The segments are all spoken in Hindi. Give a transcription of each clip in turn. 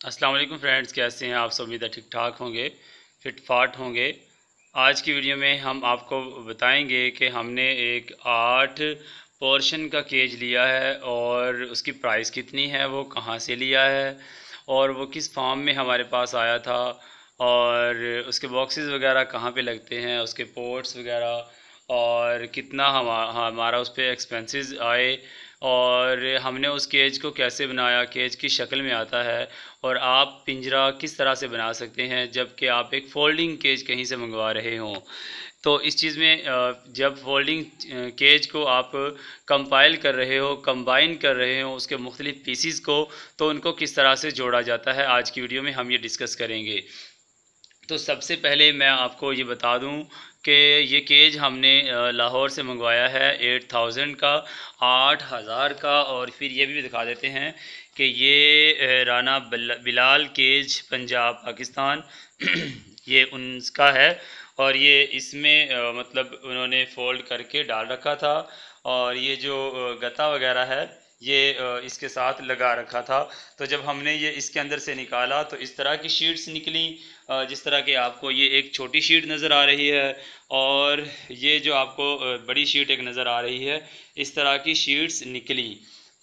अस्सलाम वालेकुम फ्रेंड्स, कैसे हैं आप सब? उम्मीद है ठीक ठाक होंगे, फिट फाट होंगे। आज की वीडियो में हम आपको बताएंगे कि हमने एक 8 पोर्शन का केज लिया है और उसकी प्राइस कितनी है, वो कहाँ से लिया है और वो किस फार्म में हमारे पास आया था और उसके बॉक्सेस वगैरह कहाँ पे लगते हैं, उसके पोर्ट्स वगैरह और कितना हमारा उस पर एक्सपेंसेस आए और हमने उस केज को कैसे बनाया, केज की शक्ल में आता है और आप पिंजरा किस तरह से बना सकते हैं जबकि आप एक फोल्डिंग केज कहीं से मंगवा रहे हों। तो इस चीज़ में जब फोल्डिंग केज को आप कंपाइल कर रहे हो, कंबाइन कर रहे हो उसके मुख्तलिफ पीसीज को, तो उनको किस तरह से जोड़ा जाता है, आज की वीडियो में हम ये डिस्कस करेंगे। तो सबसे पहले मैं आपको ये बता दूं कि ये केज हमने लाहौर से मंगवाया है 8000 का, 8000 का। और फिर ये भी दिखा देते हैं कि ये राना बिलाल केज पंजाब पाकिस्तान ये उनका है और ये इसमें मतलब उन्होंने फ़ोल्ड करके डाल रखा था और ये जो गता वगैरह है ये इसके साथ लगा रखा था। तो जब हमने ये इसके अंदर से निकाला तो इस तरह की शीट्स निकली, जिस तरह के आपको ये एक छोटी शीट नज़र आ रही है और ये जो आपको बड़ी शीट एक नज़र आ रही है, इस तरह की शीट्स निकली।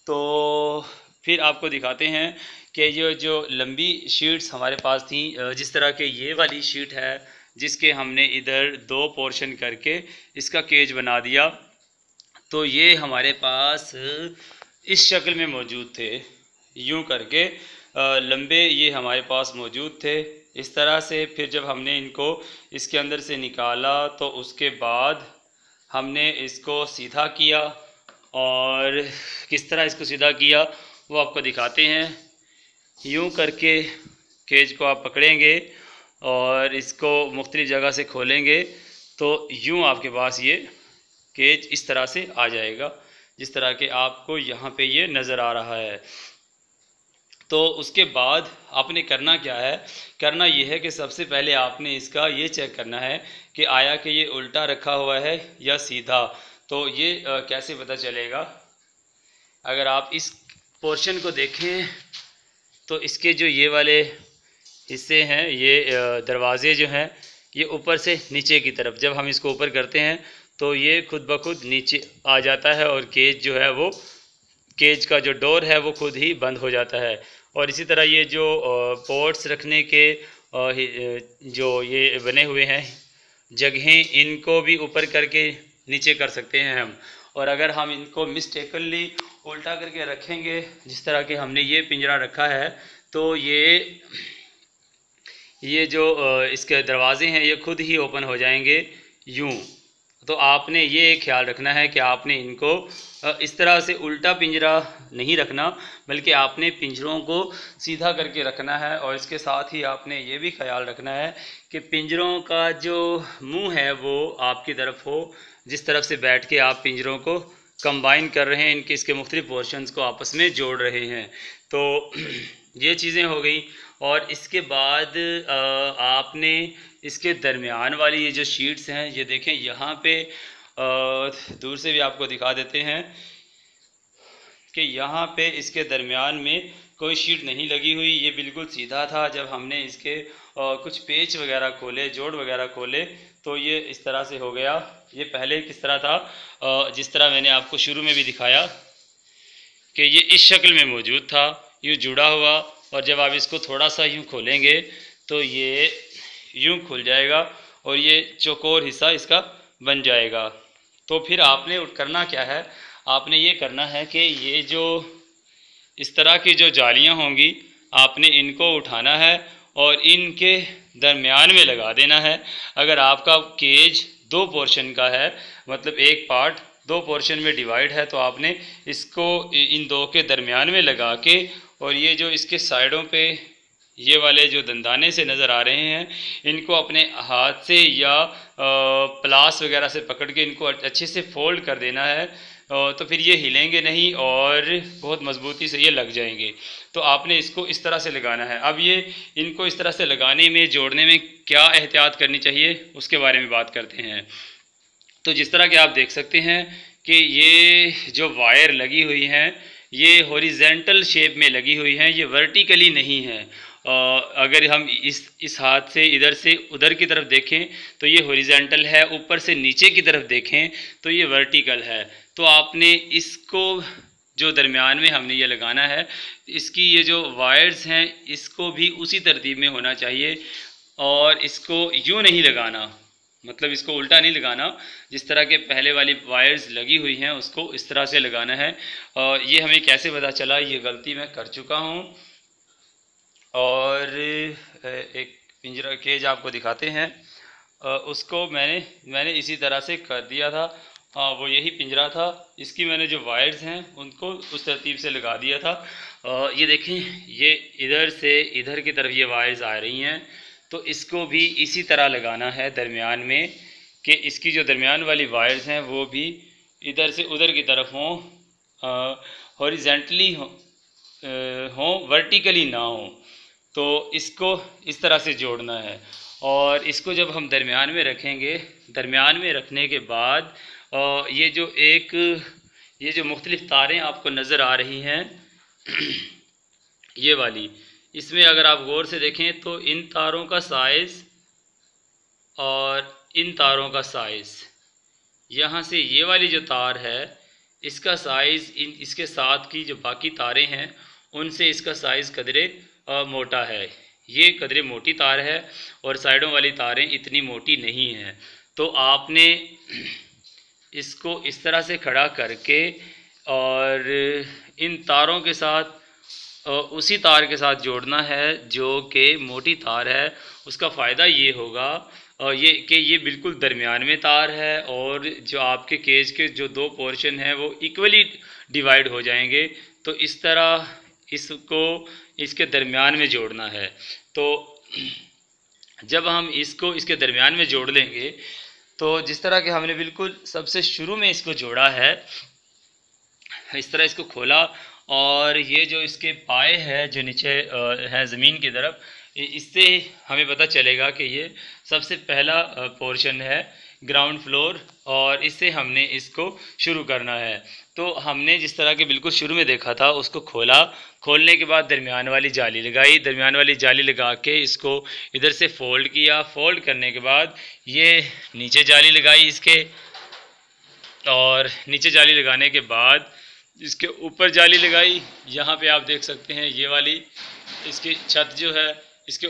तो फिर आपको दिखाते हैं कि ये जो लंबी शीट्स हमारे पास थी, जिस तरह के ये वाली शीट है जिसके हमने इधर 2 पोर्शन करके इसका केज बना दिया, तो ये हमारे पास इस शक्ल में मौजूद थे। यूं करके लंबे ये हमारे पास मौजूद थे इस तरह से। फिर जब हमने इनको इसके अंदर से निकाला तो उसके बाद हमने इसको सीधा किया और किस तरह इसको सीधा किया वो आपको दिखाते हैं। यूं करके केज को आप पकड़ेंगे और इसको मुख्तलिफ जगह से खोलेंगे तो यूं आपके पास ये केज इस तरह से आ जाएगा, जिस तरह के आपको यहाँ पे ये नज़र आ रहा है। तो उसके बाद आपने करना क्या है, करना यह है कि सबसे पहले आपने इसका ये चेक करना है कि आया कि ये उल्टा रखा हुआ है या सीधा। तो ये कैसे पता चलेगा? अगर आप इस पोर्शन को देखें तो इसके जो ये वाले हिस्से हैं, ये दरवाजे जो हैं ये ऊपर से नीचे की तरफ, जब हम इसको ऊपर करते हैं तो ये खुद ब खुद नीचे आ जाता है और केज जो है वो, केज का जो डोर है वो खुद ही बंद हो जाता है। और इसी तरह ये जो पोर्ट्स रखने के जो ये बने हुए हैं जगहें, इनको भी ऊपर करके नीचे कर सकते हैं हम। और अगर हम इनको मिस्टेकनली उल्टा करके रखेंगे जिस तरह के हमने ये पिंजरा रखा है, तो ये जो इसके दरवाजे हैं ये खुद ही ओपन हो जाएंगे यूं। तो आपने ये ख्याल रखना है कि आपने इनको इस तरह से उल्टा पिंजरा नहीं रखना, बल्कि आपने पिंजरों को सीधा करके रखना है। और इसके साथ ही आपने ये भी ख्याल रखना है कि पिंजरों का जो मुंह है वो आपकी तरफ हो, जिस तरफ से बैठ के आप पिंजरों को कंबाइन कर रहे हैं, इनके इसके मुख्तलिफ पोर्शंस को आपस में जोड़ रहे हैं। तो ये चीज़ें हो गई। और इसके बाद आपने इसके दरमियान वाली ये जो शीट्स हैं, ये देखें यहाँ पे दूर से भी आपको दिखा देते हैं कि यहाँ पे इसके दरमियान में कोई शीट नहीं लगी हुई, ये बिल्कुल सीधा था। जब हमने इसके कुछ पेच वगैरह खोले, जोड़ वगैरह खोले, तो ये इस तरह से हो गया। ये पहले किस तरह था, जिस तरह मैंने आपको शुरू में भी दिखाया कि ये इस शक्ल में मौजूद था, यूँ जुड़ा हुआ। और जब आप इसको थोड़ा सा यूँ खोलेंगे तो ये यूँ खुल जाएगा और ये चौकोर हिस्सा इसका बन जाएगा। तो फिर आपने करना क्या है, आपने ये करना है कि ये जो इस तरह की जो जालियाँ होंगी, आपने इनको उठाना है और इनके दरमियान में लगा देना है। अगर आपका केज 2 पोर्शन का है, मतलब एक पार्ट 2 पोर्शन में डिवाइड है, तो आपने इसको इन 2 के दरमियान में लगा के, और ये जो इसके साइडों पे ये वाले जो दंदाने से नज़र आ रहे हैं, इनको अपने हाथ से या प्लास वगैरह से पकड़ के इनको अच्छे से फोल्ड कर देना है। तो फिर ये हिलेंगे नहीं और बहुत मजबूती से ये लग जाएंगे। तो आपने इसको इस तरह से लगाना है। अब ये इनको इस तरह से लगाने में, जोड़ने में क्या एहतियात करनी चाहिए उसके बारे में बात करते हैं। तो जिस तरह के आप देख सकते हैं कि ये जो वायर लगी हुई हैं ये हॉरिजेंटल शेप में लगी हुई हैं, ये वर्टिकली नहीं है। अगर हम इस हाथ से उधर की तरफ देखें तो ये हॉरिजॉन्टल है, ऊपर से नीचे की तरफ देखें तो ये वर्टिकल है। तो आपने इसको जो दरमियान में हमने ये लगाना है, इसकी ये जो वायर्स हैं इसको भी उसी तरतीब में होना चाहिए, और इसको यूँ नहीं लगाना, मतलब इसको उल्टा नहीं लगाना, जिस तरह के पहले वाली वायर्स लगी हुई हैं उसको इस तरह से लगाना है। ये हमें कैसे पता चला, ये गलती मैं कर चुका हूँ। और एक पिंजरा केज आपको दिखाते हैं, उसको मैंने इसी तरह से कर दिया था। वो यही पिंजरा था, इसकी मैंने जो वायर्स हैं उनको उस तरतीब से लगा दिया था। ये देखें, ये इधर से इधर की तरफ ये वायर्स आ रही हैं, तो इसको भी इसी तरह लगाना है दरमियान में, कि इसकी जो दरमियान वाली वायर्स हैं वो भी इधर से उधर की तरफ हों, हॉरिजेंटली हों, वर्टिकली ना हों। तो इसको इस तरह से जोड़ना है, और इसको जब हम दरमियान में रखेंगे, दरमियान में रखने के बाद ये जो मुख्तलिफ तारें आपको नज़र आ रही हैं ये वाली, इसमें अगर आप गौर से देखें तो इन तारों का साइज़ और इन तारों का साइज़, यहाँ से ये वाली जो तार है इसका साइज़ इसके साथ की जो बाकी तारें हैं उनसे इसका साइज़ कदरे मोटा है। ये कदरे मोटी तार है और साइडों वाली तारें इतनी मोटी नहीं हैं। तो आपने इसको इस तरह से खड़ा करके और इन तारों के साथ उसी तार के साथ जोड़ना है जो कि मोटी तार है। उसका फ़ायदा ये होगा ये बिल्कुल दरमियान में तार है, और जो आपके केज के जो दो पोर्शन हैं वो इक्वली डिवाइड हो जाएंगे। तो इस तरह इसको इसके दरमियान में जोड़ना है। तो जब हम इसको इसके दरमियान में जोड़ लेंगे तो जिस तरह के हमने बिल्कुल सबसे शुरू में इसको जोड़ा है, इस तरह इसको खोला, और ये जो इसके पाए है जो नीचे है ज़मीन की तरफ, इससे हमें पता चलेगा कि ये सबसे पहला पोर्शन है, ग्राउंड फ्लोर, और इससे हमने इसको शुरू करना है। तो हमने जिस तरह के बिल्कुल शुरू में देखा था उसको खोला, खोलने के बाद दरमियान वाली जाली लगाई, दरमियान वाली जाली लगा के इसको इधर से फोल्ड किया, फोल्ड करने के बाद ये नीचे जाली लगाई इसके, और नीचे जाली लगाने के बाद इसके ऊपर जाली लगाई। यहाँ पे आप देख सकते हैं ये वाली इसकी छत जो है, इसके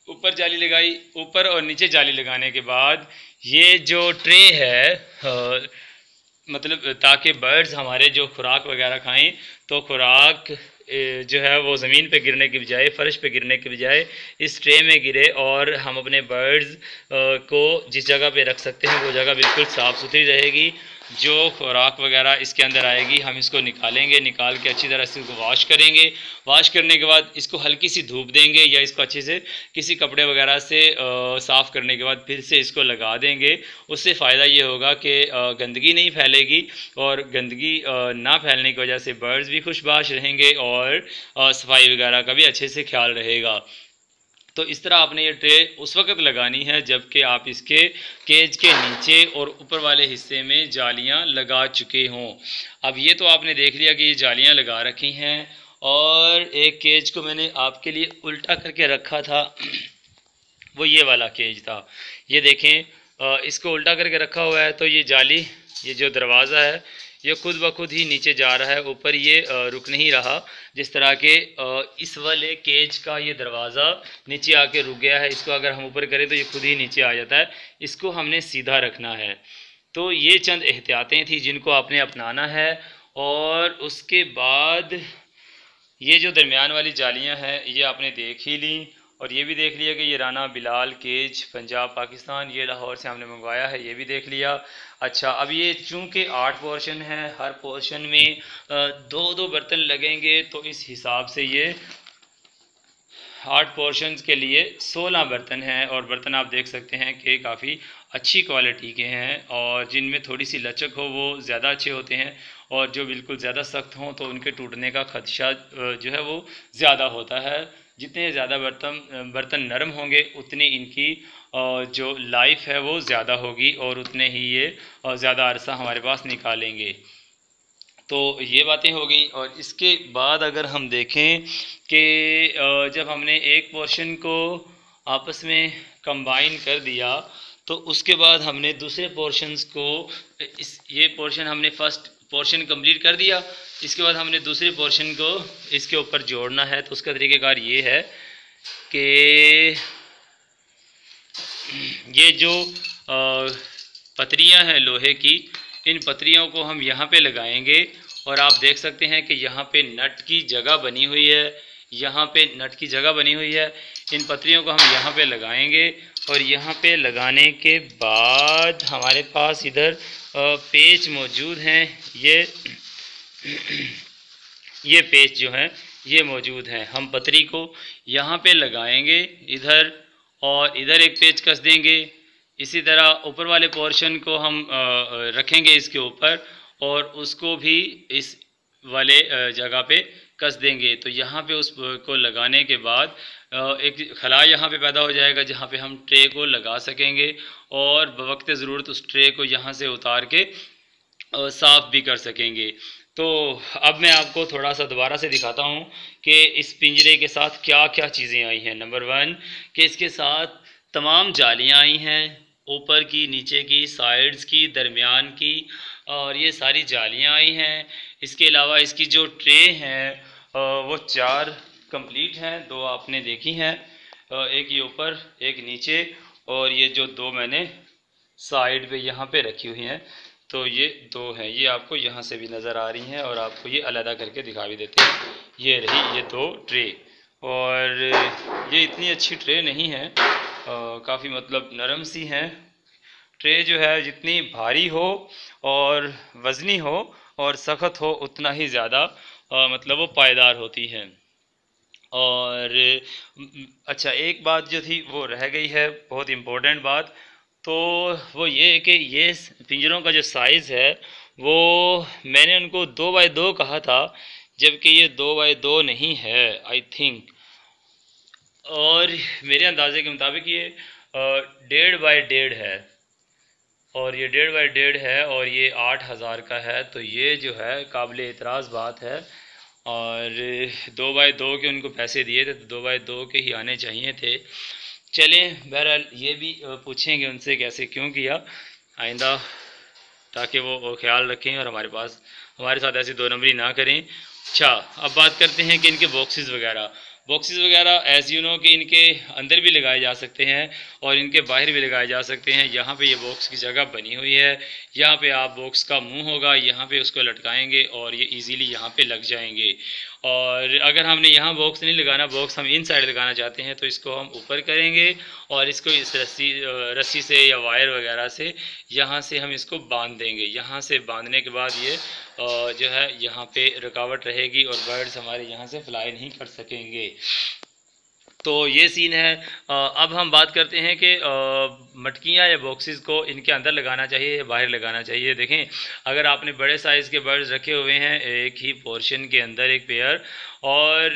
ऊपर जाली लगाई, ऊपर और नीचे जाली लगाने के बाद ये जो ट्रे है मतलब ताकि बर्ड्स हमारे जो खुराक वगैरह खाएं, तो खुराक जो है वो ज़मीन पे गिरने की बजाय, फ़र्श पे गिरने की बजाय इस ट्रे में गिरे, और हम अपने बर्ड्स को जिस जगह पे रख सकते हैं वो जगह बिल्कुल साफ़ सुथरी रहेगी। जो खुराक वगैरह इसके अंदर आएगी हम इसको निकालेंगे, निकाल के अच्छी तरह से इसको वॉश करेंगे। वॉश करने के बाद इसको हल्की सी धूप देंगे, या इसको अच्छे से किसी कपड़े वगैरह से साफ़ करने के बाद फिर से इसको लगा देंगे। उससे फ़ायदा ये होगा कि गंदगी नहीं फैलेगी, और गंदगी ना फैलने की वजह से बर्ड्स भी खुशबाश रहेंगे और सफाई वगैरह का भी अच्छे से ख्याल रहेगा। तो इस तरह आपने ये ट्रे उस वक्त लगानी है जबकि आप इसके केज के नीचे और ऊपर वाले हिस्से में जालियां लगा चुके हों। अब ये तो आपने देख लिया कि ये जालियां लगा रखी हैं, और एक केज को मैंने आपके लिए उल्टा करके रखा था, वो ये वाला केज था। ये देखें, इसको उल्टा करके रखा हुआ है, तो ये जाली, ये जो दरवाज़ा है ये खुद ब खुद ही नीचे जा रहा है, ऊपर ये रुक नहीं रहा। जिस तरह के इस वाले केज का ये दरवाज़ा नीचे आके रुक गया है, इसको अगर हम ऊपर करें तो ये खुद ही नीचे आ जाता है। इसको हमने सीधा रखना है। तो ये चंद एहतियातें थी जिनको आपने अपनाना है। और उसके बाद ये जो दरमियान वाली जालियाँ हैं ये आपने देख ही ली, और ये भी देख लिया कि ये राना बिलाल केज पंजाब पाकिस्तान, ये लाहौर से हमने मंगवाया है, ये भी देख लिया। अच्छा, अब ये चूँकि 8 पोर्शन है, हर पोर्शन में 2-2 बर्तन लगेंगे, तो इस हिसाब से ये 8 पोर्शंस के लिए 16 बर्तन हैं। और बर्तन आप देख सकते हैं कि काफ़ी अच्छी क्वालिटी के हैं, और जिनमें थोड़ी सी लचक हो वो ज़्यादा अच्छे होते हैं, और जो बिल्कुल ज़्यादा सख्त हों तो उनके टूटने का खदशा जो है वो ज़्यादा होता है। जितने ज़्यादा बर्तन नरम होंगे उतनी इनकी जो लाइफ है वो ज़्यादा होगी, और उतने ही ये ज़्यादा अरसा हमारे पास निकालेंगे। तो ये बातें हो गई। और इसके बाद अगर हम देखें कि जब हमने एक पोर्शन को आपस में कंबाइन कर दिया तो उसके बाद हमने दूसरे पोर्शंस को ये पोर्शन हमने फर्स्ट पोर्शन कंप्लीट कर दिया, इसके बाद हमने दूसरे पोर्शन को इसके ऊपर जोड़ना है। तो उसका तरीक़ेकार ये है कि ये जो पतरियां हैं लोहे की, इन पतरियों को हम यहाँ पे लगाएंगे और आप देख सकते हैं कि यहाँ पे नट की जगह बनी हुई है, यहाँ पे नट की जगह बनी हुई है। इन पतरियों को हम यहाँ पे लगाएंगे और यहाँ पे लगाने के बाद हमारे पास इधर पेच मौजूद हैं। ये पेच जो हैं ये मौजूद हैं। हम पतरी को यहाँ पे लगाएंगे इधर और इधर एक पेच कस देंगे। इसी तरह ऊपर वाले पोर्शन को हम रखेंगे इसके ऊपर और उसको भी इस वाले जगह पे कस देंगे। तो यहाँ पे उसको लगाने के बाद एक खला यहाँ पे पैदा हो जाएगा जहाँ पे हम ट्रे को लगा सकेंगे और बवक्त ज़रूरत उस ट्रे को यहाँ से उतार के साफ़ भी कर सकेंगे। तो अब मैं आपको थोड़ा सा दोबारा से दिखाता हूँ कि इस पिंजरे के साथ क्या क्या चीज़ें आई हैं। नंबर 1 कि इसके साथ तमाम जालियाँ आई हैं, ऊपर की, नीचे की, साइड्स की, दरमियान की, और ये सारी जालियाँ आई हैं। इसके अलावा इसकी जो ट्रे हैं वो 4 कंप्लीट हैं, 2 आपने देखी हैं, एक ये ऊपर एक नीचे और ये जो 2 मैंने साइड पे यहाँ पे रखी हुई हैं। तो ये 2 हैं, ये आपको यहाँ से भी नज़र आ रही हैं और आपको ये अलग करके दिखा भी देते हैं। ये रही ये 2 ट्रे और ये इतनी अच्छी ट्रे नहीं है, काफ़ी मतलब नरम सी हैं। ट्रे जो है जितनी भारी हो और वज़नी हो और सख्त हो उतना ही ज़्यादा मतलब वो पायदार होती है। और अच्छा, एक बात जो थी वो रह गई है, बहुत इम्पोर्टेंट बात, तो वो ये है कि ये पिंजरों का जो साइज़ है वो मैंने उनको 2 बाई 2 कहा था, जबकि ये 2 बाई 2 नहीं है आई थिंक, और मेरे अंदाजे के मुताबिक ये 1.5 बाई 1.5 है और ये 1.5 बाई 1.5 है और ये 8,000 का है। तो ये जो है काबिल एतराज़ बात है। और 2 बाई 2 के उनको पैसे दिए थे तो 2 बाई 2 के ही आने चाहिए थे। चलें, बहरहाल ये भी पूछेंगे उनसे कैसे क्यों किया आइंदा, ताकि वो ख्याल रखें और हमारे साथ ऐसी 2 नंबरी ना करें। अच्छा, अब बात करते हैं कि इनके बॉक्सेस वगैरह एज़ यू नो कि इनके अंदर भी लगाए जा सकते हैं और इनके बाहर भी लगाए जा सकते हैं। यहाँ पे ये बॉक्स की जगह बनी हुई है, यहाँ पे आप बॉक्स का मुंह होगा, यहाँ पे उसको लटकाएंगे और ये इजीली यहाँ पे लग जाएंगे। और अगर हमने यहाँ बॉक्स नहीं लगाना, बॉक्स हम इन साइड लगाना चाहते हैं, तो इसको हम ऊपर करेंगे और इसको इस रस्सी से या वायर वगैरह से यहाँ से हम इसको बांध देंगे। यहाँ से बांधने के बाद ये जो है यहाँ पे रुकावट रहेगी और बर्ड्स हमारे यहाँ से फ्लाई नहीं कर सकेंगे। तो ये सीन है। अब हम बात करते हैं कि मटकियाँ या बॉक्सेस को इनके अंदर लगाना चाहिए या बाहर लगाना चाहिए। देखें, अगर आपने बड़े साइज़ के बर्ड्स रखे हुए हैं एक ही पोर्शन के अंदर एक पेयर, और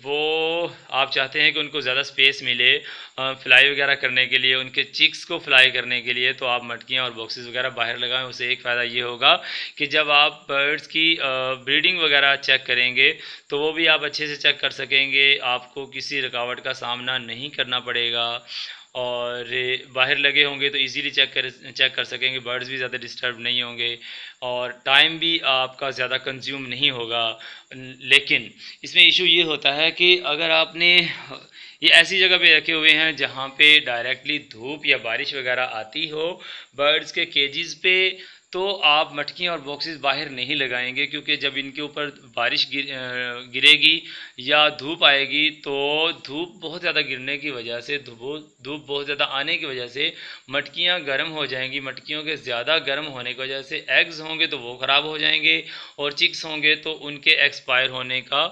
वो आप चाहते हैं कि उनको ज़्यादा स्पेस मिले फ्लाई वगैरह करने के लिए, उनके चिक्स को फ्लाई करने के लिए, तो आप मटकियाँ और बॉक्सेस वगैरह बाहर लगाएं। उससे एक फ़ायदा ये होगा कि जब आप बर्ड्स की ब्रीडिंग वगैरह चेक करेंगे तो वो भी आप अच्छे से चेक कर सकेंगे, आपको किसी रुकावट का सामना नहीं करना पड़ेगा। और बाहर लगे होंगे तो इजीली चेक कर सकेंगे, बर्ड्स भी ज़्यादा डिस्टर्ब नहीं होंगे और टाइम भी आपका ज़्यादा कंज्यूम नहीं होगा। लेकिन इसमें इशू ये होता है कि अगर आपने ये ऐसी जगह पे रखे हुए हैं जहाँ पे डायरेक्टली धूप या बारिश वगैरह आती हो बर्ड्स के केजेस पे, तो आप मटकियाँ और बॉक्सेस बाहर नहीं लगाएंगे, क्योंकि जब इनके ऊपर बारिश गिरेगी या धूप आएगी तो धूप बहुत ज़्यादा गिरने की वजह से, धूप बहुत ज़्यादा आने की वजह से मटकियाँ गर्म हो जाएंगी। मटकियों के ज़्यादा गर्म होने की वजह से एग्स होंगे तो वो ख़राब हो जाएंगे और चिक्स होंगे तो उनके एक्सपायर होने का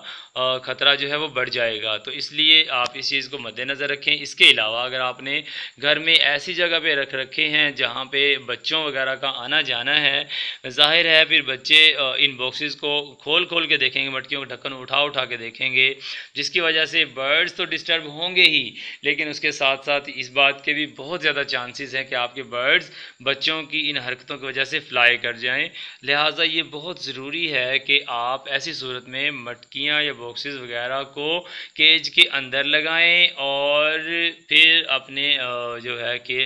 ख़तरा जो है वो बढ़ जाएगा। तो इसलिए आप इस चीज़ को मद्देनज़र रखें। इसके अलावा अगर आपने घर में ऐसी जगह पे रखे हैं जहाँ पे बच्चों वगैरह का आना जाना है। ज़ाहिर है फिर बच्चे इन बॉक्सेस को खोल खोल के देखेंगे, मटकियों का ढक्कन उठा उठा के देखेंगे, जिसकी वजह से बर्ड्स तो डिस्टर्ब होंगे ही, लेकिन उसके साथ साथ इस बात के भी बहुत ज़्यादा चांसेस हैं कि आपके बर्ड्स बच्चों की इन हरकतों की वजह से फ्लाई कर जाएं। लिहाजा ये बहुत ज़रूरी है कि आप ऐसी सूरत में मटकियाँ या बॉक्सेस वगैरह को केज के अंदर लगाएं और फिर अपने जो है कि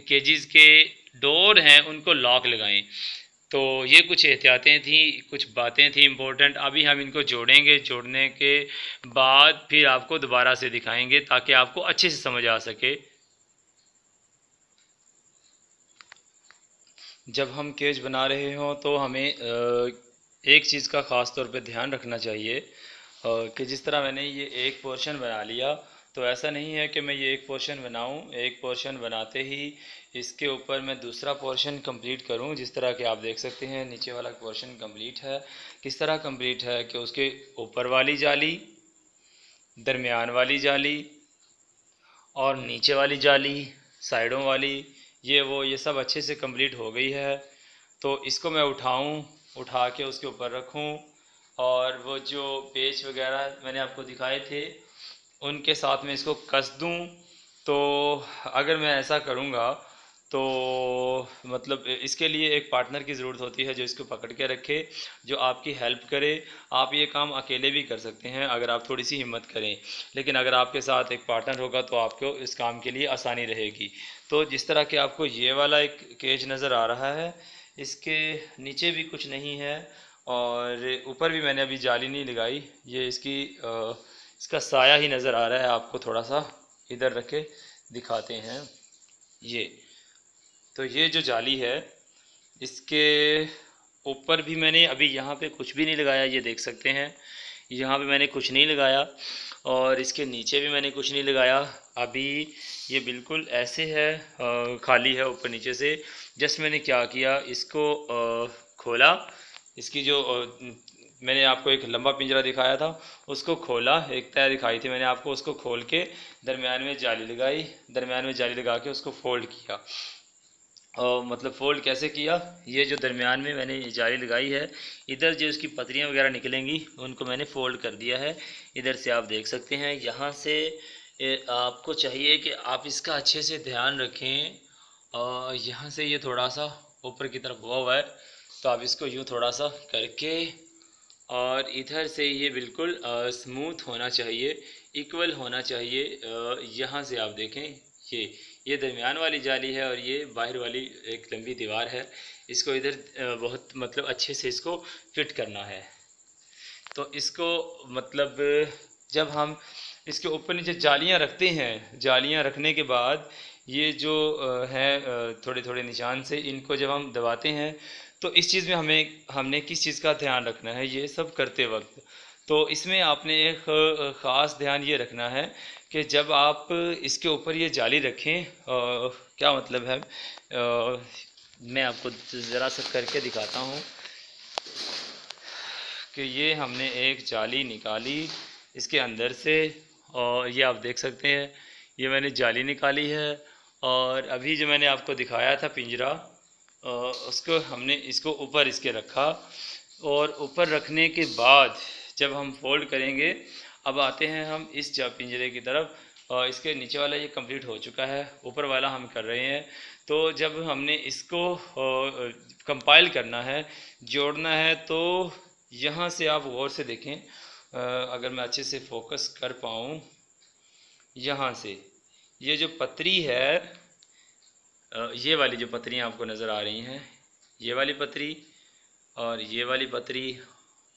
केजेस के डोर हैं उनको लॉक लगाएं। तो ये कुछ एहतियातें थी, कुछ बातें थी इम्पोर्टेंट। अभी हम इनको जोड़ेंगे, जोड़ने के बाद फिर आपको दोबारा से दिखाएंगे ताकि आपको अच्छे से समझ आ सके। जब हम केज बना रहे हों तो हमें एक चीज़ का ख़ास तौर पे ध्यान रखना चाहिए कि जिस तरह मैंने ये एक पोर्शन बना लिया, तो ऐसा नहीं है कि मैं ये एक पोर्शन बनाऊं, एक पोर्शन बनाते ही इसके ऊपर मैं दूसरा पोर्शन कंप्लीट करूं। जिस तरह कि आप देख सकते हैं नीचे वाला पोर्शन कंप्लीट है। किस तरह कंप्लीट है कि उसके ऊपर वाली जाली, दरमियान वाली जाली और नीचे वाली जाली, साइडों वाली, ये सब अच्छे से कंप्लीट हो गई है। तो इसको मैं उठा के उसके ऊपर रखूं और वो जो पेच वगैरह मैंने आपको दिखाए थे उनके साथ में इसको कस दूं। तो अगर मैं ऐसा करूंगा तो मतलब इसके लिए एक पार्टनर की ज़रूरत होती है जो इसको पकड़ के रखे, जो आपकी हेल्प करे। आप ये काम अकेले भी कर सकते हैं अगर आप थोड़ी सी हिम्मत करें, लेकिन अगर आपके साथ एक पार्टनर होगा तो आपको इस काम के लिए आसानी रहेगी। तो जिस तरह के आपको ये वाला एक केज नज़र आ रहा है, इसके नीचे भी कुछ नहीं है और ऊपर भी मैंने अभी जाली नहीं लगाई। ये इसका साया ही नज़र आ रहा है आपको, थोड़ा सा इधर रखे दिखाते हैं। ये जो जाली है इसके ऊपर भी मैंने अभी यहाँ पे कुछ भी नहीं लगाया, ये देख सकते हैं यहाँ पे मैंने कुछ नहीं लगाया और इसके नीचे भी मैंने कुछ नहीं लगाया। अभी ये बिल्कुल ऐसे है, खाली है ऊपर नीचे से। जस्ट मैंने क्या किया, इसको खोला, इसकी जो मैंने आपको एक लंबा पिंजरा दिखाया था उसको खोला, एक तय दिखाई थी मैंने आपको, उसको खोल के दरमियान में जाली लगाई, दरमियान में जाली लगा के उसको फोल्ड किया। और मतलब फ़ोल्ड कैसे किया, ये जो दरमियान में मैंने जाली लगाई है, इधर जो इसकी पतरियाँ वगैरह निकलेंगी उनको मैंने फ़ोल्ड कर दिया है। इधर से आप देख सकते हैं, यहाँ से आपको चाहिए कि आप इसका अच्छे से ध्यान रखें। और यहाँ से ये थोड़ा सा ऊपर की तरफ हुआ है, तो आप इसको यूँ थोड़ा सा करके और इधर से ये बिल्कुल स्मूथ होना चाहिए, इक्वल होना चाहिए। यहाँ से आप देखें, ये दरमियान वाली जाली है और ये बाहर वाली एक लंबी दीवार है। इसको इधर बहुत मतलब अच्छे से इसको फिट करना है। तो इसको मतलब जब हम इसके ऊपर नीचे जालियां रखते हैं, जालियां रखने के बाद ये जो है थोड़े थोड़े निशान से इनको जब हम दबाते हैं, तो इस चीज़ में हमने किस चीज़ का ध्यान रखना है ये सब करते वक्त। तो इसमें आपने एक ख़ास ध्यान ये रखना है कि जब आप इसके ऊपर ये जाली रखें, क्या मतलब है, मैं आपको ज़रा सा करके दिखाता हूँ कि ये हमने एक जाली निकाली इसके अंदर से, और ये आप देख सकते हैं ये मैंने जाली निकाली है। और अभी जो मैंने आपको दिखाया था पिंजरा, उसको हमने इसको ऊपर इसके रखा और ऊपर रखने के बाद जब हम फोल्ड करेंगे, अब आते हैं हम इस पिंजरे की तरफ। इसके नीचे वाला ये कंप्लीट हो चुका है, ऊपर वाला हम कर रहे हैं। तो जब हमने इसको कंपाइल करना है, जोड़ना है, तो यहाँ से आप गौर से देखें, अगर मैं अच्छे से फोकस कर पाऊँ, यहाँ से ये जो पतरी है, ये वाली जो पतरियाँ आपको नज़र आ रही हैं, ये वाली पतरी और ये वाली पतरी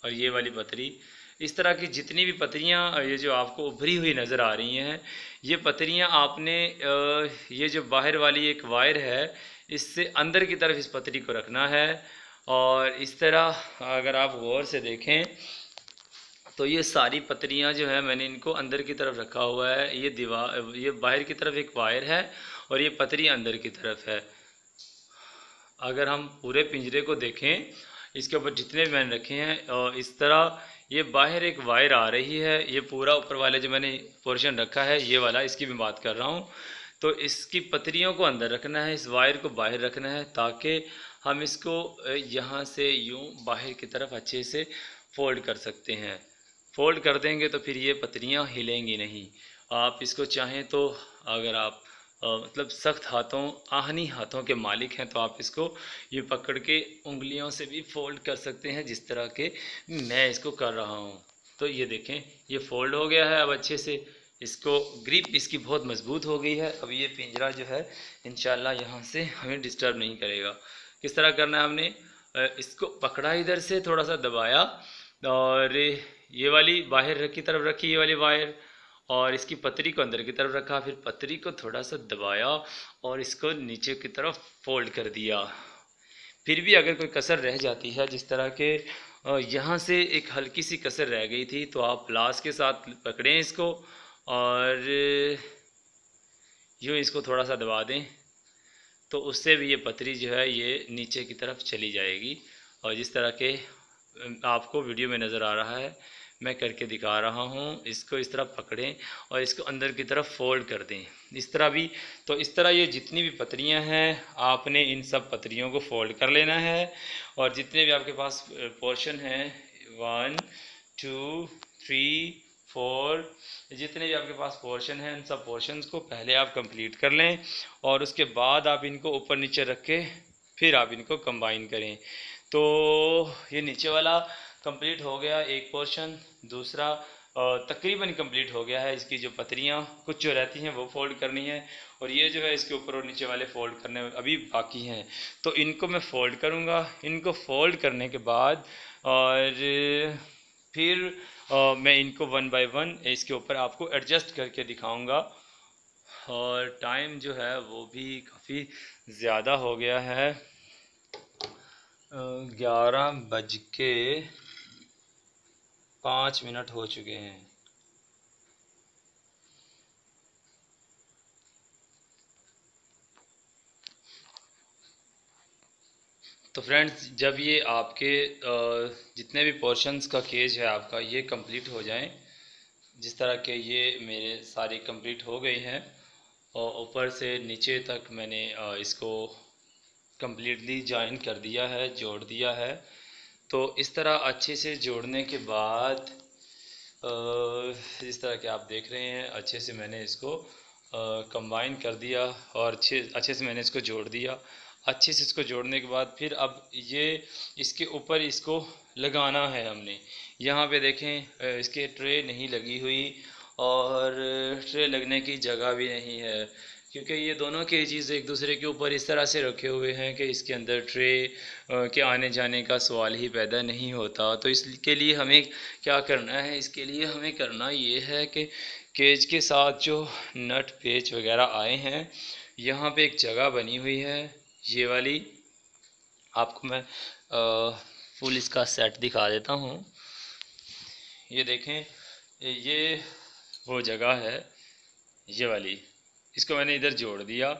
और ये वाली पतरी, इस तरह की जितनी भी पतरियाँ ये जो आपको उभरी हुई नज़र आ रही हैं, ये पतरियाँ आपने ये जो बाहर वाली एक वायर है इससे अंदर की तरफ इस पतरी को रखना है। और इस तरह अगर आप गौर से देखें तो ये सारी पतरियाँ जो है मैंने इनको अंदर की तरफ रखा हुआ है। ये दीवार, ये बाहर की तरफ एक वायर है और ये पतरी अंदर की तरफ है। अगर हम पूरे पिंजरे को देखें, इसके ऊपर जितने भी मैंने रखे हैं, और इस तरह ये बाहर एक वायर आ रही है, ये पूरा ऊपर वाले जो मैंने पोर्शन रखा है ये वाला, इसकी भी बात कर रहा हूँ। तो इसकी पतरियों को अंदर रखना है, इस वायर को बाहर रखना है, ताकि हम इसको यहाँ से यूँ बाहर की तरफ अच्छे से फोल्ड कर सकते हैं। फोल्ड कर देंगे तो फिर ये पतलियाँ हिलेंगी नहीं। आप इसको चाहें तो अगर आप मतलब सख्त हाथों आहनी हाथों के मालिक हैं तो आप इसको ये पकड़ के उंगलियों से भी फोल्ड कर सकते हैं, जिस तरह के मैं इसको कर रहा हूँ। तो ये देखें, ये फोल्ड हो गया है। अब अच्छे से इसको ग्रिप इसकी बहुत मजबूत हो गई है। अब ये पिंजरा जो है इंशाल्लाह यहाँ से हमें डिस्टर्ब नहीं करेगा। किस तरह करना है, हमने इसको पकड़ा, इधर से थोड़ा सा दबाया और ये वाली बाहर की तरफ रखी, ये वाली वायर, और इसकी पतरी को अंदर की तरफ रखा, फिर पतरी को थोड़ा सा दबाया और इसको नीचे की तरफ फोल्ड कर दिया। फिर भी अगर कोई कसर रह जाती है, जिस तरह के यहाँ से एक हल्की सी कसर रह गई थी, तो आप प्लास के साथ पकड़ें इसको और यूँ इसको थोड़ा सा दबा दें, तो उससे भी ये पतरी जो है ये नीचे की तरफ चली जाएगी। और जिस तरह के आपको वीडियो में नज़र आ रहा है, मैं करके दिखा रहा हूँ। इसको इस तरह पकड़ें और इसको अंदर की तरफ फोल्ड कर दें, इस तरह भी। तो इस तरह ये जितनी भी पतरियाँ हैं, आपने इन सब पतरियों को फोल्ड कर लेना है। और जितने भी आपके पास पोर्शन हैं, 1 2 3 4, जितने भी आपके पास पोर्शन हैं, उन सब पोर्शंस को पहले आप कंप्लीट कर लें और उसके बाद आप इनको ऊपर नीचे रख के फिर आप इनको कंबाइन करें। तो ये नीचे वाला कंप्लीट हो गया एक पोर्शन, दूसरा तकरीबन कंप्लीट हो गया है। इसकी जो पतरियाँ कुछ जो रहती हैं वो फोल्ड करनी है, और ये जो है इसके ऊपर और नीचे वाले फोल्ड करने अभी बाकी हैं। तो इनको मैं फोल्ड करूँगा। इनको फोल्ड करने के बाद और फिर मैं इनको 1 बाय 1 इसके ऊपर आपको एडजस्ट करके दिखाऊंगा। और टाइम जो है वो भी काफ़ी ज़्यादा हो गया है, 11:05 हो चुके हैं। तो फ्रेंड्स, जब ये आपके जितने भी पोर्शंस का केज है आपका ये कंप्लीट हो जाएं, जिस तरह के ये मेरे सारी कंप्लीट हो गई हैं और ऊपर से नीचे तक मैंने इसको कंप्लीटली जॉइन कर दिया है, जोड़ दिया है। तो इस तरह अच्छे से जोड़ने के बाद इस तरह के आप देख रहे हैं, अच्छे से मैंने इसको कंबाइन कर दिया और अच्छे से मैंने इसको जोड़ दिया। अच्छे से इसको जोड़ने के बाद फिर अब ये इसके ऊपर इसको लगाना है हमने। यहाँ पे देखें इसके ट्रे नहीं लगी हुई और ट्रे लगने की जगह भी नहीं है, क्योंकि ये दोनों के चीज़ एक दूसरे के ऊपर इस तरह से रखे हुए हैं कि इसके अंदर ट्रे के आने जाने का सवाल ही पैदा नहीं होता। तो इसके लिए हमें क्या करना है, इसके लिए हमें करना ये है कि केज के साथ जो नट पेच वगैरह आए हैं, यहाँ पे एक जगह बनी हुई है, ये वाली। आपको मैं फुल इसका सेट दिखा देता हूँ। ये देखें, ये वो जगह है, ये वाली। इसको मैंने इधर जोड़ दिया।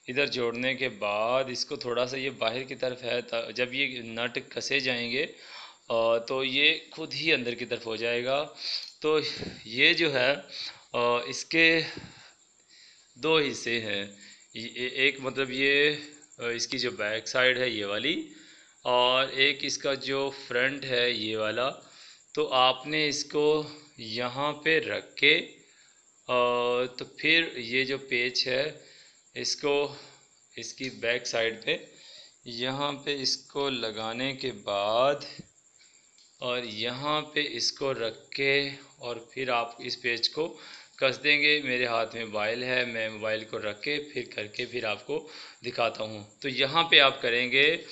इधर जोड़ने के बाद इसको थोड़ा सा ये बाहर की तरफ है, जब ये नट कसे जाएंगे तो ये खुद ही अंदर की तरफ हो जाएगा। तो ये जो है इसके दो हिस्से हैं। एक मतलब ये इसकी जो बैक साइड है ये वाली, और एक इसका जो फ्रंट है ये वाला। तो आपने इसको यहाँ पे रख के तो फिर ये जो पेच है इसको इसकी बैक साइड पे यहाँ पे इसको लगाने के बाद और यहाँ पे इसको रख के और फिर आप इस पेच को कस देंगे। मेरे हाथ में मोबाइल है, मैं मोबाइल को रख के फिर करके फिर आपको दिखाता हूँ। तो यहाँ पे आप करेंगे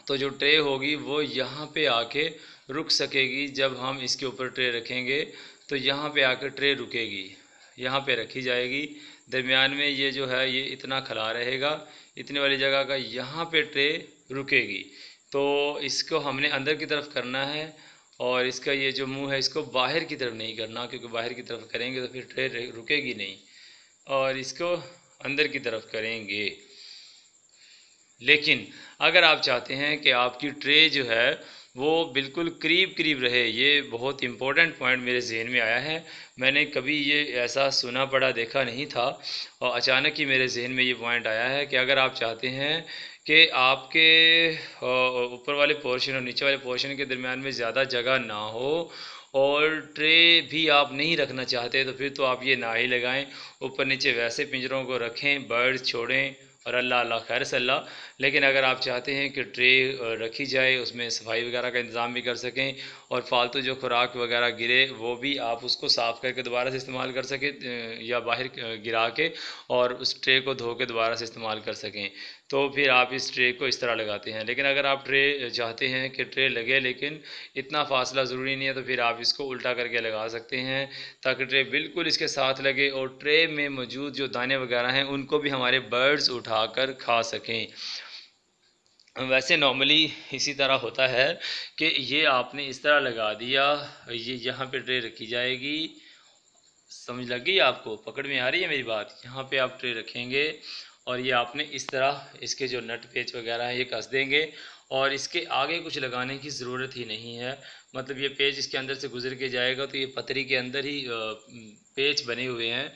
तो जो ट्रे होगी वो यहाँ पे आके रुक सकेगी। जब हम इसके ऊपर ट्रे रखेंगे तो यहाँ पे आकर ट्रे रुकेगी, यहाँ पे रखी जाएगी। दरमियान में ये जो है ये इतना खला रहेगा, इतने वाली जगह का यहाँ पे ट्रे रुकेगी। तो इसको हमने अंदर की तरफ करना है और इसका ये जो मुंह है इसको बाहर की तरफ नहीं करना, क्योंकि बाहर की तरफ करेंगे तो फिर ट्रे रुकेगी नहीं, और इसको अंदर की तरफ करेंगे। लेकिन अगर आप चाहते हैं कि आपकी ट्रे जो है वो बिल्कुल करीब करीब रहे, ये बहुत इम्पोर्टेंट पॉइंट मेरे जहन में आया है। मैंने कभी ये ऐसा सुना पढ़ा देखा नहीं था और अचानक ही मेरे जहन में ये पॉइंट आया है कि अगर आप चाहते हैं कि आपके ऊपर वाले पोर्शन और नीचे वाले पोर्शन के दरमियान में ज़्यादा जगह ना हो, और ट्रे भी आप नहीं रखना चाहते तो फिर तो आप ये ना ही लगाएं। ऊपर नीचे वैसे पिंजरों को रखें, बर्ड्स छोड़ें और अल्लाह अल्लाह खैर सल्ला। लेकिन अगर आप चाहते हैं कि ट्रे रखी जाए, उसमें सफाई वगैरह का इंतज़ाम भी कर सकें और फालतू जो खुराक वगैरह गिरे वो भी आप उसको साफ़ करके दोबारा से इस्तेमाल कर सकें, या बाहर गिरा के और उस ट्रे को धो के दोबारा से इस्तेमाल कर सकें, तो फिर आप इस ट्रे को इस तरह लगाते हैं। लेकिन अगर आप ट्रे चाहते हैं कि ट्रे लगे लेकिन इतना फासला ज़रूरी नहीं है, तो फिर आप इसको उल्टा करके लगा सकते हैं ताकि ट्रे बिल्कुल इसके साथ लगे और ट्रे में मौजूद जो दाने वगैरह हैं उनको भी हमारे बर्ड्स उठाकर खा सकें। वैसे नॉर्मली इसी तरह होता है कि ये आपने इस तरह लगा दिया, ये यहाँ पे ट्रे रखी जाएगी। समझ लग गई आपको? पकड़ में आ रही है मेरी बात? यहाँ पे आप ट्रे रखेंगे और ये आपने इस तरह इसके जो नट पेच वगैरह हैं ये कस देंगे, और इसके आगे कुछ लगाने की ज़रूरत ही नहीं है। मतलब ये पेच इसके अंदर से गुजर के जाएगा तो ये पतरी के अंदर ही पेच बने हुए हैं,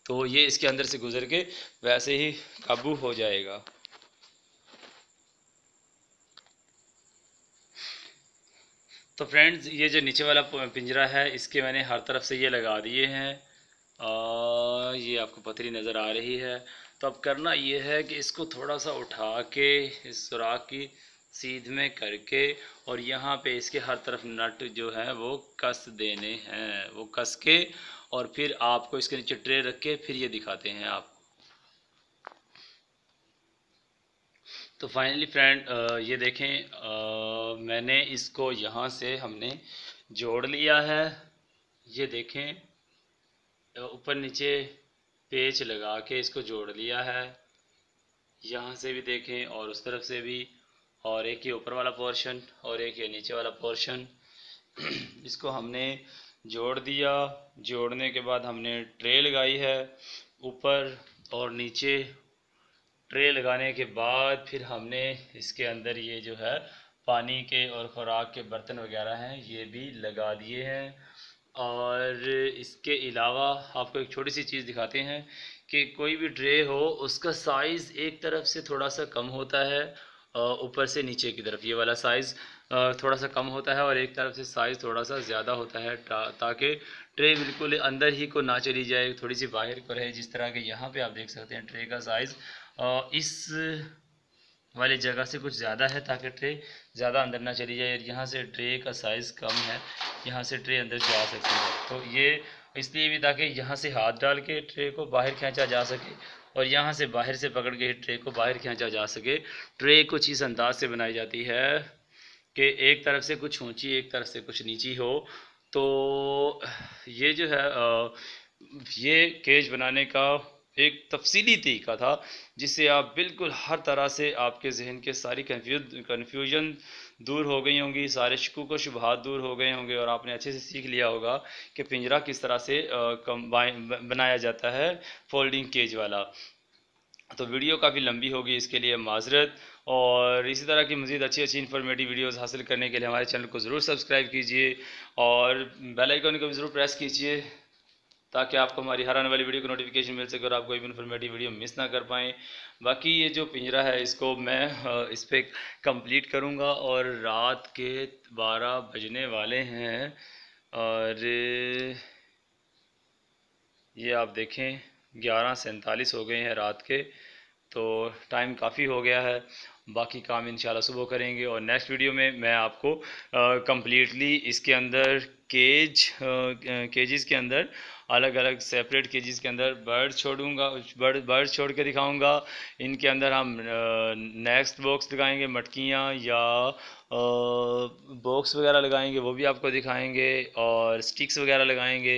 तो ये इसके अंदर से गुजर के वैसे ही काबू हो जाएगा। तो फ्रेंड्स, ये जो नीचे वाला पिंजरा है इसके मैंने हर तरफ से ये लगा दिए हैं, ये आपको पतरी नज़र आ रही है। तो अब करना ये है कि इसको थोड़ा सा उठा के इस सुराख की सीध में करके और यहाँ पे इसके हर तरफ नट जो है वो कस देने हैं, वो कस के और फिर आपको इसके नीचे ट्रे रख के फिर ये दिखाते हैं आप। तो फाइनली फ्रेंड, ये देखें, मैंने इसको यहाँ से हमने जोड़ लिया है। ये देखें, ऊपर नीचे पेच लगा के इसको जोड़ लिया है। यहाँ से भी देखें और उस तरफ से भी, और एक ये ऊपर वाला पोर्शन और एक ये नीचे वाला पोर्शन इसको हमने जोड़ दिया। जोड़ने के बाद हमने ट्रे लगाई है ऊपर और नीचे। ट्रे लगाने के बाद फिर हमने इसके अंदर ये जो है पानी के और ख़ुराक के बर्तन वगैरह हैं ये भी लगा दिए हैं। और इसके अलावा आपको एक छोटी सी चीज़ दिखाते हैं कि कोई भी ट्रे हो उसका साइज़ एक तरफ से थोड़ा सा कम होता है, ऊपर से नीचे की तरफ ये वाला साइज़ थोड़ा सा कम होता है और एक तरफ से साइज़ थोड़ा सा ज़्यादा होता है, ताकि ट्रे बिल्कुल अंदर ही को ना चली जाए, थोड़ी सी बाहर को रहे। जिस तरह के यहाँ पे आप देख सकते हैं ट्रे का साइज़ इस वाली जगह से कुछ ज़्यादा है ताकि ट्रे ज़्यादा अंदर ना चली जाए। यहाँ से ट्रे का साइज़ कम है, यहाँ से ट्रे अंदर जा सकती है, तो ये इसलिए भी ताकि यहाँ से हाथ डाल के ट्रे को बाहर खींचा जा सके और यहाँ से बाहर से पकड़ के ट्रे को बाहर खींचा जा सके। ट्रे कुछ इस अंदाज से बनाई जाती है कि एक तरफ से कुछ ऊंची एक तरफ से कुछ नीची हो। तो ये जो है ये केज बनाने का एक तफसीली तरीका था जिससे आप बिल्कुल हर तरह से आपके जहन के सारी कन्फ्यूजन दूर हो गई होंगी, सारे शकूक व शुबहात दूर हो गए होंगे और आपने अच्छे से सीख लिया होगा कि पिंजरा किस तरह से बनाया जाता है फोल्डिंग केज वाला। तो वीडियो काफ़ी लंबी होगी, इसके लिए माजरत। और इसी तरह की मज़ीद अच्छी अच्छी इन्फॉर्मेटिव वीडियोस हासिल करने के लिए हमारे चैनल को ज़रूर सब्सक्राइब कीजिए और बेल आइकन को भी ज़रूर प्रेस कीजिए ताकि आपको हमारी हर आने वाली वीडियो की नोटिफिकेशन मिल सके और आप कोई भी इन्फॉर्मेटिव वीडियो मिस ना कर पाएँ। बाकी ये जो पिंजरा है इसको मैं इस पर कंप्लीट करूँगा और रात के 12 बजने वाले हैं और ये आप देखें 11:47 हो गए हैं रात के, तो टाइम काफ़ी हो गया है। बाकी काम इंशाल्लाह सुबह करेंगे और नेक्स्ट वीडियो में मैं आपको कम्प्लीटली इसके अंदर केजेस के अंदर अलग अलग सेपरेट केजेस के अंदर बर्ड्स छोड़ूंगा, बर्ड्स छोड़ के दिखाऊंगा। इनके अंदर हम नेक्स्ट बॉक्स लगाएंगे, मटकियाँ या बॉक्स वगैरह लगाएंगे वो भी आपको दिखाएंगे और स्टिक्स वगैरह लगाएंगे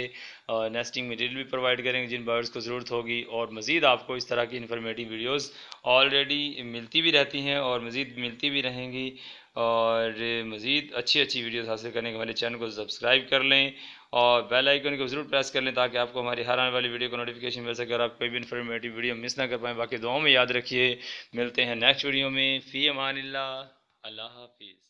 और नेस्टिंग मटेरियल भी प्रोवाइड करेंगे जिन बर्ड्स को ज़रूरत होगी। और मज़ीद आपको इस तरह की इन्फॉर्मेटिव वीडियोस ऑलरेडी मिलती भी रहती हैं और मज़ीद मिलती भी रहेंगी। और मज़ीद अच्छी अच्छी वीडियोस हासिल करने के हमारे चैनल को सब्सक्राइब कर लें और बेल आइकन को ज़रूर प्रेस कर लें ताकि आपको हमारी हर आने वाली वीडियो को नोटिफिकेशन मिल सके और आप कोई भी इन्फॉर्मेटिव वीडियो मिस ना कर पाएँ। बाकी दुआओं में याद रखिए, मिलते हैं नेक्स्ट वीडियो में। फ़ी अमानिल्लाह, अल्लाह हाफिज़।